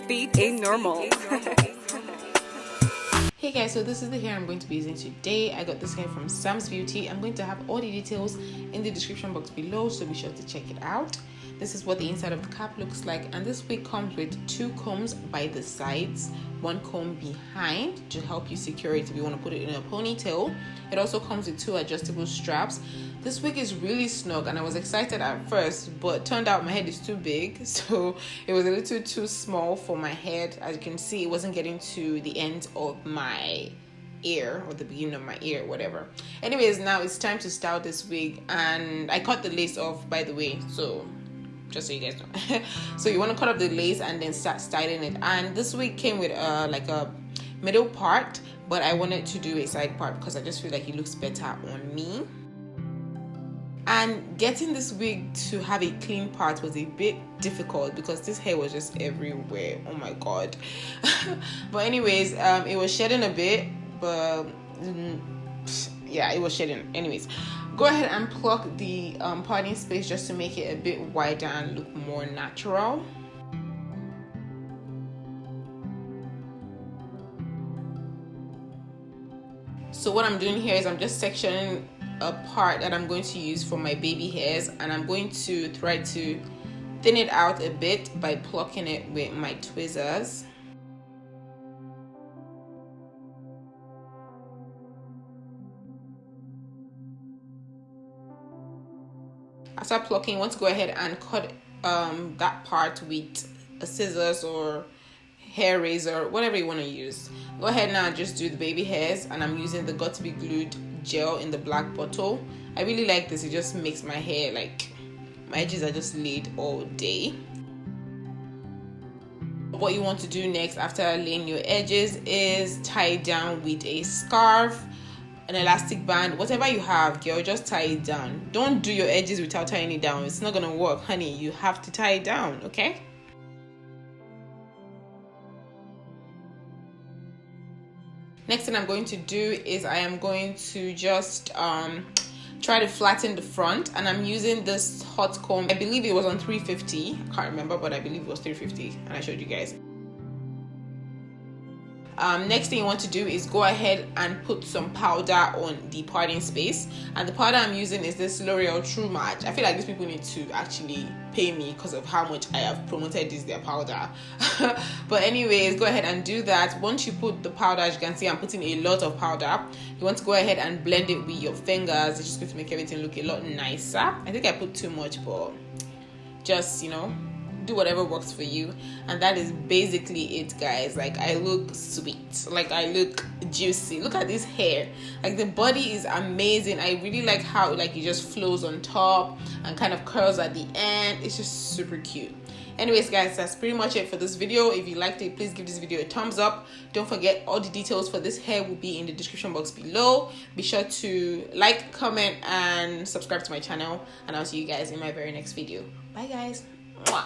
beat ain't normal. Hey guys, so this is the hair I'm going to be using today. I got this hair from Sam's Beauty. I'm going to have all the details in the description box below, so be sure to check it out. This is what the inside of the cap looks like, and this wig comes with 2 combs by the sides, 1 comb behind to help you secure it if you want to put it in a ponytail. It also comes with 2 adjustable straps. This wig is really snug, and I was excited at first, but turned out my head is too big, so it was a little too small for my head. As you can see, it wasn't getting to the end of my ear or the beginning of my ear, whatever. Anyways, now it's time to style this wig, and I cut the lace off, by the way, so just so you guys know. So you want to cut off the lace and then start styling it. And this wig came with like a middle part, but I wanted to do a side part because I just feel like it looks better on me. And getting this wig to have a clean part was a bit difficult because this hair was just everywhere. Oh my god. But anyways, it was shedding a bit, but yeah, it was shedding. Anyways, go ahead and pluck the parting space just to make it a bit wider and look more natural. So what I'm doing here is I'm just sectioning a part that I'm going to use for my baby hairs, and I'm going to try to thin it out a bit by plucking it with my tweezers. After plucking, you want to go ahead and cut that part with a scissors or hair razor, whatever you want to use. Go ahead now and just do the baby hairs, and I'm using the Got to Be Glued gel in the black bottle. I really like this. It just makes my hair, like, my edges are just laid all day. What you want to do next after laying your edges is tie it down with a scarf, an elastic band, whatever you have, girl, just tie it down. Don't do your edges without tying it down. It's not gonna work, honey. You have to tie it down, okay? Next thing I'm going to do is I am going to just try to flatten the front, and I'm using this hot comb. I believe it was on 350. I can't remember, but I believe it was 350, and I showed you guys. Next thing you want to do is go ahead and put some powder on the parting space, and the powder I'm using is this L'Oreal True Match. I feel like these people need to actually pay me because of how much I have promoted their powder. But anyways, go ahead and do that. Once you put the powder, as you can see, I'm putting a lot of powder. You want to go ahead and blend it with your fingers. It's just going to make everything look a lot nicer. I think I put too much, but just, you know, do whatever works for you. And that is basically it, guys. Like, I look sweet, like I look juicy. Look at this hair. Like, the body is amazing. I really like how, like, it just flows on top and kind of curls at the end. It's just super cute. Anyways, guys, that's pretty much it for this video. If you liked it, please give this video a thumbs up. Don't forget, all the details for this hair will be in the description box below. Be sure to like, comment, and subscribe to my channel, and I'll see you guys in my very next video. Bye, guys. Mwah.